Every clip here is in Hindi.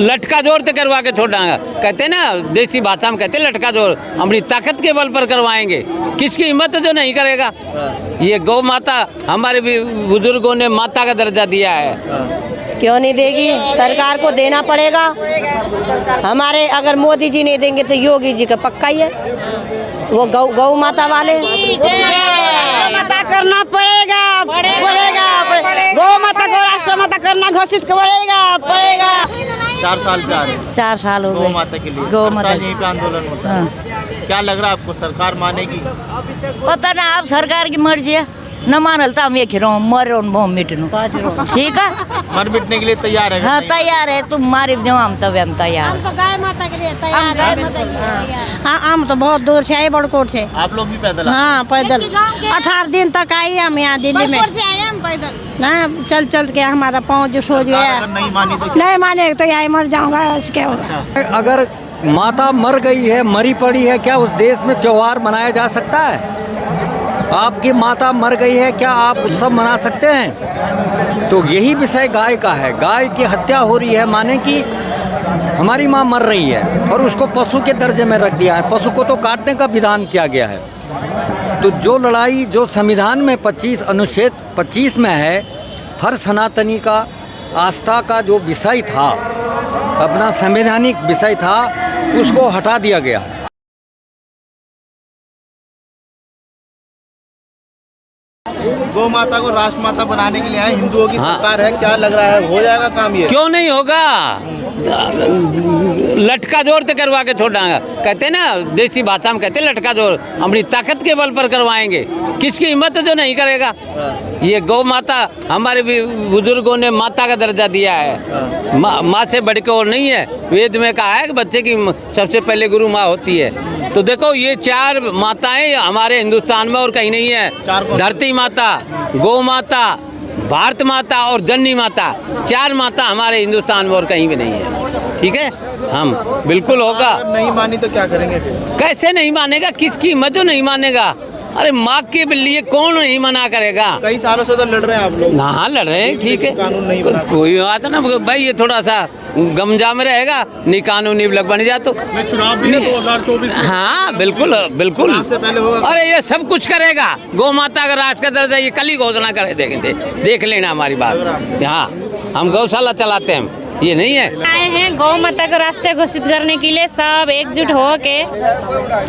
लटका जोर तो करवा के छोड़ांगा, कहते ना देसी भाषा में कहते लटका जोर, अपनी ताकत के बल पर करवाएंगे। किसकी हिम्मत है जो नहीं करेगा। ये गौ माता हमारे भी बुजुर्गों ने माता का दर्जा दिया है। क्यों नहीं देगी, सरकार को देना पड़ेगा। हमारे अगर मोदी जी नहीं देंगे तो योगी जी का पक्का ही है। वो गौ माता वाले माता करना पड़ेगा, गौ माता को राष्ट्र माता करना घोषित पड़ेगा। 4 साल से आ रहे हैं 4 साल हो गौ गए। माता के लिए, गौ हर माता साल यहीं पे आंदोलन होता है। क्या लग रहा है आपको, सरकार मानेगी? पता ना, आप सरकार की मर्जी है। न मानल तो हम ये खिरो मरो मिटनो, ठीक है। मर मिटने के लिए तैयार है? हाँ तैयार है, तुम मारी दो हम तब हम तैयार। गाय माता के लिए तैयार है। हाँ, हम तो बहुत दूर से आए, बड़कोट से। आप लोग भी पैदल आए? हाँ पैदल 18 दिन तक आए हम यहाँ दिल्ली में से आए हम पैदल ना, चल के हमारा पाँव जो सोच गया। अगर नहीं मानी तो नहीं माने तो यहाँ मर जाऊंगा, क्या होगा। अगर माता मर गई है, मरी पड़ी है, क्या उस देश में त्योहार मनाया जा सकता है? आपकी माता मर गई है, क्या आप उत्सव मना सकते हैं? तो यही विषय गाय का है। गाय की हत्या हो रही है, माने कि हमारी माँ मर रही है और उसको पशु के दर्जे में रख दिया है। पशु को तो काटने का विधान किया गया है। तो जो लड़ाई जो संविधान में 25 अनुच्छेद 25 में है, हर सनातनी का आस्था का जो विषय था, अपना संवैधानिक विषय था, उसको हटा दिया गया है। गौ माता को राष्ट्र माता बनाने के लिए आए, हिंदुओं की सरकार है, क्या लग रहा है हो जाएगा काम ये? क्यों नहीं होगा, लटका जोर तो करवा के छोड़ांगा। कहते ना देसी भाषा में कहते लटका जोर, अपनी ताकत के बल पर करवाएंगे। किसकी हिम्मत है जो नहीं करेगा। ये गौ माता हमारे भी बुजुर्गों ने माता का दर्जा दिया है। माँ से बढ़ के और नहीं है। वेद में कहा है कि बच्चे की सबसे पहले गुरु माँ होती है। तो देखो ये 4 माताएं हमारे हिंदुस्तान में और कहीं नहीं है। धरती माता, गौ माता, भारत माता और जननी माता, 4 माता हमारे हिंदुस्तान में और कहीं भी नहीं है। ठीक है, हम बिल्कुल होगा। अगर नहीं मानी तो क्या करेंगे फिर? कैसे नहीं मानेगा, किसकी हिम्मत जो नहीं मानेगा। अरे माँ के लिए कौन नहीं मना करेगा। कई सालों से तो लड़ रहे हैं आप लोग। हाँ लड़ रहे हैं, ठीक है। कानून नहीं बना। कोई बात ना भाई, ये थोड़ा सा गमजा में रहेगा, नहीं कानूनी लग बन जा तो चुनाव भी 2024 में। हाँ बिल्कुल बिल्कुल, आपसे पहले होगा। अरे ये सब कुछ करेगा। गौ माता का राष्ट्र का दर्जा ये कल ही घोषणा करे देंगे, देख लेना हमारी बात। हाँ हम गौशाला चलाते हैं, ये नहीं है। आए हैं गौ माता को राष्ट्र घोषित करने के लिए, सब एकजुट हो के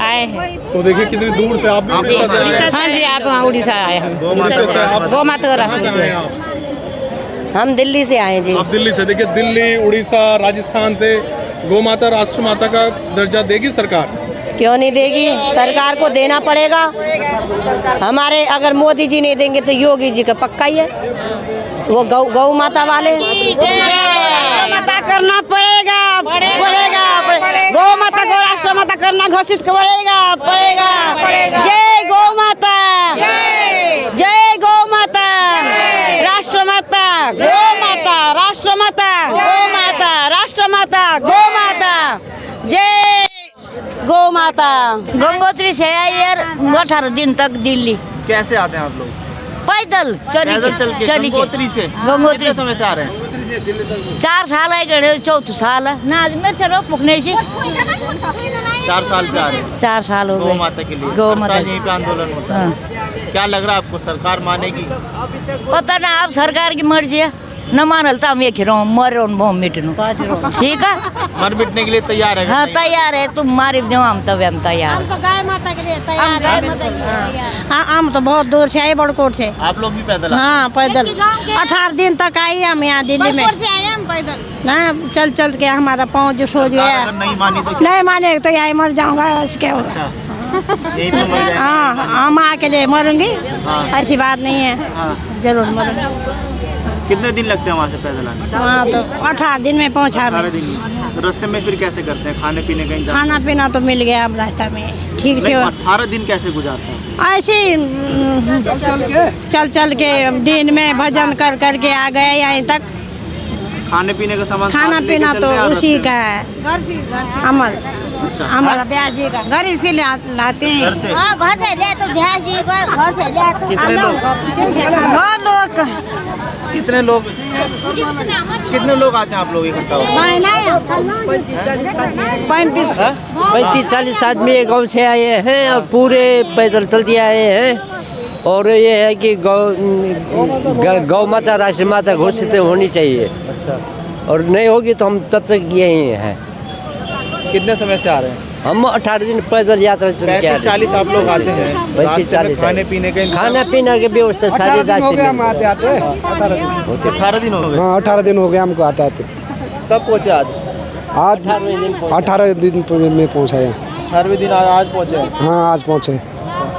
आए हैं। तो देखिए कितनी दूर से आप भी उड़ीसा से आए हैं। हाँ जी, आप वहाँ उड़ीसा आए हैं। गौ माता को राष्ट्र, हम दिल्ली से आए जी। आप दिल्ली से, देखिए दिल्ली, उड़ीसा, राजस्थान से गौ माता राष्ट्र माता का दर्जा देगी सरकार? क्यों नहीं देगी, सरकार को देना पड़ेगा। हमारे अगर मोदी जी नहीं देंगे तो योगी जी का पक्का ही है। वो गौ माता वाले माता करना पड़ेगा, गौ माता को राष्ट्र माता करना घोषित पड़ेगा। जय गौ माता, जय गौ माता, राष्ट्र माता, गौ माता, राष्ट्र माता, गौ माता, राष्ट्र माता, गौ माता, जय गौ माता। गंगोत्री से आई यार 18 दिन तक दिल्ली कैसे आते हैं आप लोग? पैदल चल के गंगोत्री से? गंगोत्री कितने समय से आ रहे हैं? 4 साल है, गए 4 साल है ना, मेरे से रो पुकने से 4 साल से आ रहे हैं 4 साल हो गौ गए। माता के लिए, गौ हर माता साल यहीं पे आंदोलन होता है। क्या लग रहा है आपको, सरकार मानेगी? पता ना, आप सरकार की मर्जी है। न मानल तो हम ये खिरो मरो मिटनो, ठीक है। मर मिटने के लिए तैयार है? हाँ तैयार है, तुम मारी दो हम तब हम तैयार। गाय माता के लिए तैयार है। हाँ हम तो बहुत दूर से आए, बड़कोट से। आप लोग भी पैदल आए? हाँ पैदल 18 दिन तक आए हम यहाँ दिल्ली में से आए हम पैदल ना, चल के हमारा पाँव जो सोच गया। अगर नहीं मानी तो नहीं माने तो यहाँ मर जाऊंगा, क्या होगा। यहीं पे मर जाएंगे? हाँ हम आके लिए मरूंगी, हाँ। ऐसी बात नहीं है। हाँ। जरूर मरूंगी। कितने दिन लगते हैं वहाँ से पैदल आने? हाँ तो 18 दिन में पहुँचा। 18 दिन में। तो रास्ते में फिर कैसे करते हैं, खाने पीने का इंतजाम? खाना पीना तो मिल गया अब रास्ता में, ठीक से। 18 दिन कैसे गुजारते हैं? ऐसे चल के दिन में भजन कर के आ गए यहाँ तक। खाने पीने का सामान खाना साथ लेके पीना चलते तो हैं या उसी रास्ते का में? है, अमल अच्छा, हमारा ब्याह जी का घर इसी लाते हैं। घर से? घर से ले तो भैंस जी घर से ले कितने लोग? 9 लोग। कितने लोग आते हैं आप लोग इकट्ठा होकर? 35-40 आदमी गांव से आए हैं और पूरे पैदल चलते आए हैं। और ये है कि गौ माता राष्ट्र माता घोषित होनी चाहिए। अच्छा, और नहीं होगी तो हम तब तक यही हैं। कितने समय से आ रहे हैं? हम 18 दिन पैदल यात्रा चल के आ रहे हैं। 35-40 आप लोग आते हैं। 35-40 खाने पीने के खाना पीना की व्यवस्था सारे रास्ते में। 18 दिन हो गए। हाँ 18 दिन हो गए हमको आते आते। कब पहुँचे आज? आज 18 दिन में पहुँचा है। 18वें दिन आज पहुँचे हैं। हाँ आज पहुँचे।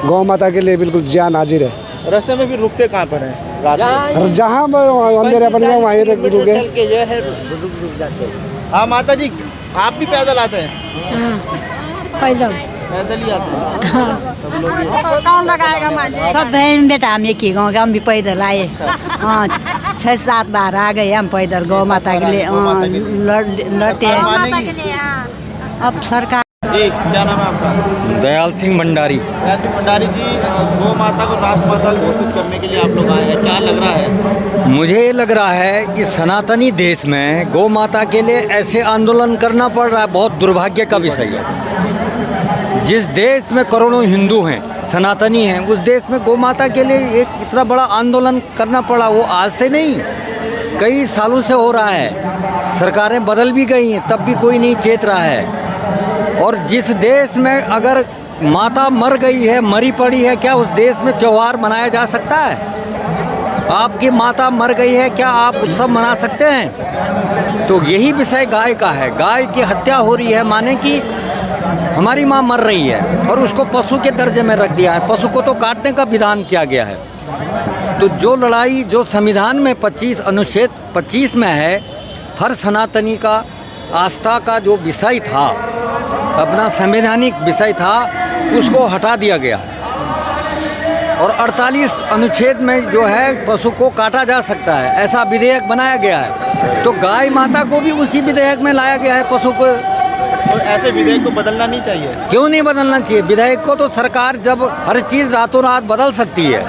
गौ माता के लिए बिल्कुल जान हाजिर है। रास्ते में भी रुकते कहाँ पर हैं? रात में जहाँ अंधेरा बन गया वहीं रुके। हाँ माता जी, आप भी पैदल आते हैं? पैदल पैदल ही आते हैं सब लोग? कौन लगाएगा सब बहन बेटा हम एक ही गाँव के, हम भी पैदल आए। हाँ 6-7 बार आ गए हम पैदल गौ माता के लिए लड़ते हैं। अब सरकार जी, क्या नाम है आपका? दयाल सिंह भंडारी। दयाल सिंह भंडारी जी, गौ माता को राष्ट्रमाता घोषित करने के लिए आप लोग आए हैं, क्या लग रहा है? मुझे ये लग रहा है कि सनातनी देश में गौ माता के लिए ऐसे आंदोलन करना पड़ रहा है, बहुत दुर्भाग्य का विषय है। जिस देश में करोड़ों हिंदू हैं, सनातनी हैं, उस देश में गौ माता के लिए एक इतना बड़ा आंदोलन करना पड़ा। वो आज से नहीं, कई सालों से हो रहा है। सरकारें बदल भी गई हैं, तब भी कोई नहीं चेत रहा है। और जिस देश में अगर माता मर गई है, मरी पड़ी है, क्या उस देश में त्योहार मनाया जा सकता है? आपकी माता मर गई है, क्या आप उत्सव मना सकते हैं? तो यही विषय गाय का है। गाय की हत्या हो रही है, माने कि हमारी माँ मर रही है और उसको पशु के दर्जे में रख दिया है। पशु को तो काटने का विधान किया गया है। तो जो लड़ाई जो संविधान में 25 अनुच्छेद 25 में है, हर सनातनी का आस्था का जो विषय था, अपना संवैधानिक विषय था, उसको हटा दिया गया। और 48 अनुच्छेद में जो है पशु को काटा जा सकता है, ऐसा विधेयक बनाया गया है। तो गाय माता को भी उसी विधेयक में लाया गया है, पशु को। तो ऐसे विधेयक को बदलना नहीं चाहिए? क्यों नहीं बदलना चाहिए? विधेयक को तो सरकार जब हर चीज़ रातों रात बदल सकती है,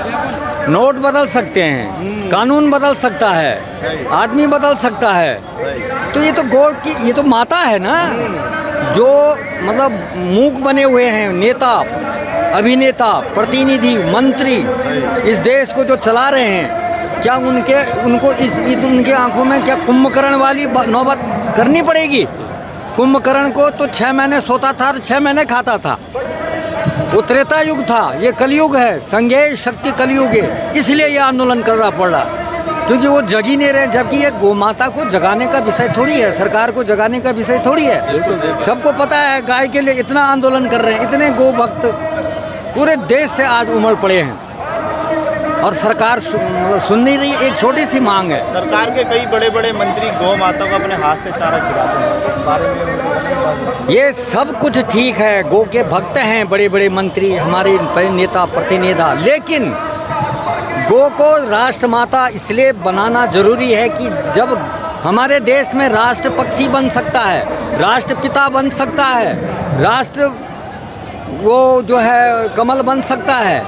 नोट बदल सकते हैं, कानून बदल सकता है, आदमी बदल सकता है। तो ये तो गौ की, ये तो माता है ना, जो मतलब मूक बने हुए हैं नेता, अभिनेता, प्रतिनिधि, मंत्री, इस देश को जो चला रहे हैं, क्या उनको उनके आंखों में क्या कुंभकर्ण वाली नौबत करनी पड़ेगी? कुंभकर्ण को तो 6 महीने सोता था और 6 महीने खाता था। वो त्रेता युग था, ये कलयुग है, संघेय शक्ति कलयुग है। इसलिए ये आंदोलन करना पड़ रहा, क्योंकि वो जग ही नहीं रहे। जबकि ये गौ माता को जगाने का विषय थोड़ी है, सरकार को जगाने का विषय थोड़ी है। सबको पता है गाय के लिए इतना आंदोलन कर रहे हैं, इतने गौ भक्त पूरे देश से आज उमड़ पड़े हैं और सरकार सुन नहीं रही। एक छोटी सी मांग है। सरकार के कई बड़े बड़े मंत्री गौ माता को अपने हाथ से चारा खिलाते हैं, इस बारे में ये सब कुछ ठीक है, गौ के भक्त हैं बड़े बड़े मंत्री, हमारे नेता प्रतिनिधि, लेकिन गौ को राष्ट्रमाता इसलिए बनाना जरूरी है कि जब हमारे देश में राष्ट्र पक्षी बन सकता है, राष्ट्रपिता बन सकता है, राष्ट्र वो जो है कमल बन सकता है,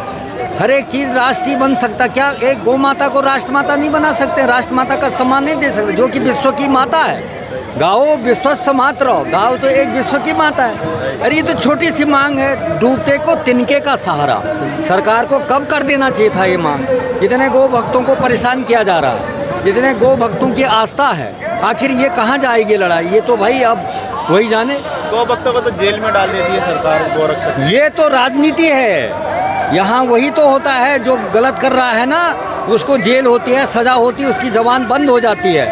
हर एक चीज़ राष्ट्रीय बन सकता। क्या एक गौ माता को राष्ट्रमाता नहीं बना सकते? राष्ट्रमाता का सम्मान नहीं दे सकते, जो कि विश्व की माता है। गाओ विश्वस्य मातरो, गाओ तो एक विश्व की माता है। अरे ये तो छोटी सी मांग है, डूबते को तिनके का सहारा। सरकार को कब कर देना चाहिए था ये मांग? इतने गौ भक्तों को परेशान किया जा रहा है, इतने गौ भक्तों की आस्था है, आखिर ये कहाँ जाएगी लड़ाई? ये तो भाई अब वही जाने। गौ भक्तों को तो जेल में डाल देती है सरकार, गौरक्षक। ये तो राजनीति है, यहाँ वही तो होता है, जो गलत कर रहा है ना उसको जेल होती है, सजा होती है, उसकी जबान बंद हो जाती है,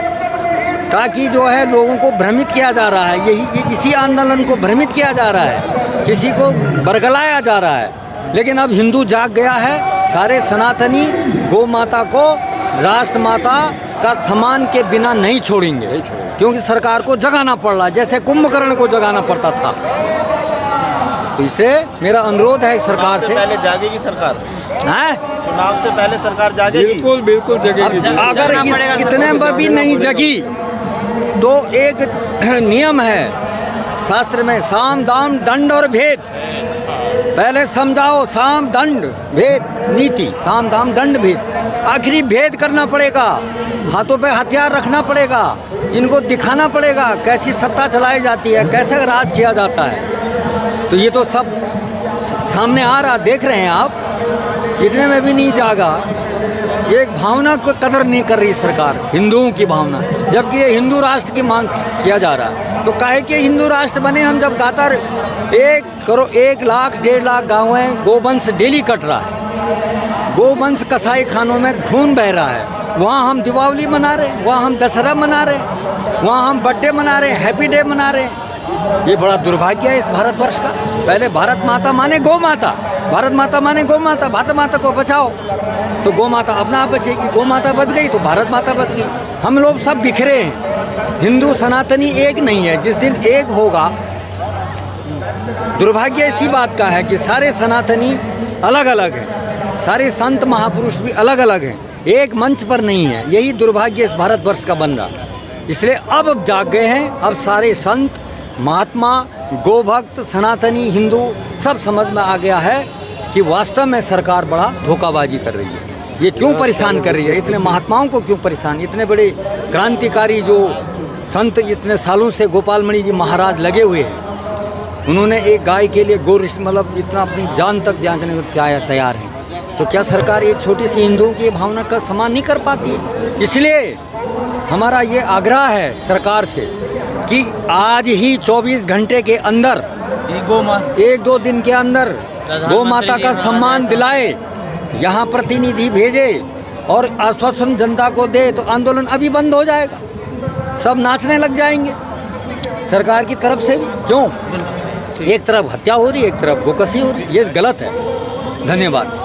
ताकि जो है लोगों को भ्रमित किया जा रहा है। यही इसी आंदोलन को भ्रमित किया जा रहा है, किसी को बरगलाया जा रहा है। लेकिन अब हिंदू जाग गया है, सारे सनातनी गौ माता को राष्ट्रमाता का सम्मान के बिना नहीं छोड़ेंगे, क्योंकि सरकार को जगाना पड़ रहा है, जैसे कुंभकर्ण को जगाना पड़ता था। तो इससे मेरा अनुरोध है सरकार से। पहले जागेगी सरकार? हैं? चुनाव से पहले सरकार जागेगी? बिल्कुल बिल्कुल जगेगी। अगर इतने में भी नहीं जगी तो एक नियम है शास्त्र में, साम दाम दंड और भेद। पहले समझाओ, साम दंड भेद नीति, साम दाम दंड भेद। आखिरी भेद करना पड़ेगा। हाथों पे हथियार रखना पड़ेगा, इनको दिखाना पड़ेगा कैसी सत्ता चलाई जाती है, कैसे राज किया जाता है। तो ये तो सब सामने आ रहा, देख रहे हैं आप। इतने में भी नहीं जागा, एक भावना को कदर नहीं कर रही सरकार, हिंदुओं की भावना, जबकि ये हिंदू राष्ट्र की मांग किया जा रहा है। तो काहे कि हिंदू राष्ट्र बने हम, जब गातार 1 लाख 1.5 लाख गाँव हैं, गोवंश डेली कट रहा है, गोवंश कसाई खानों में खून बह रहा है। वहाँ हम दीपावली मना रहे हैं, वहाँ हम दशहरा मना रहे हैं, वहाँ हम बर्थडे मना रहे हैं, हैप्पी डे मना रहे हैं। ये बड़ा दुर्भाग्य है इस भारतवर्ष का। पहले भारत माता माने गौ माता, भारत माता माने गौ माता, भारत माता को बचाओ तो गौ माता अपना आप बचेगी, गौ माता बच गई तो भारत माता बच गई। हम लोग सब बिखरे हैं, हिंदू सनातनी एक नहीं है। जिस दिन एक होगा, दुर्भाग्य इसी बात का है कि सारे सनातनी अलग अलग हैं, सारे संत महापुरुष भी अलग अलग हैं, एक मंच पर नहीं है। यही दुर्भाग्य इस भारतवर्ष का बन रहा। इसलिए अब जाग गए हैं, अब सारे संत महात्मा, गोभक्त, सनातनी, हिंदू सब समझ में आ गया है कि वास्तव में सरकार बड़ा धोखाबाजी कर रही है। ये क्यों परेशान कर रही है, इतने महात्माओं को क्यों परेशान, इतने बड़े क्रांतिकारी जो संत इतने सालों से गोपाल मणि जी महाराज लगे हुए हैं, उन्होंने एक गाय के लिए मतलब इतना अपनी जान तक त्यागने को तैयार हैं। तो क्या सरकार एक छोटी सी हिंदुओं की भावना का सम्मान नहीं कर पाती है? इसलिए हमारा ये आग्रह है सरकार से कि आज ही 24 घंटे के अंदर, 1-2 दिन के अंदर गौ माता का सम्मान दिलाए, यहाँ प्रतिनिधि भेजे और आश्वासन जनता को दे, तो आंदोलन अभी बंद हो जाएगा, सब नाचने लग जाएंगे सरकार की तरफ से भी। क्यों? एक तरफ हत्या हो रही है, एक तरफ गोकसी हो रही है, ये गलत है। धन्यवाद।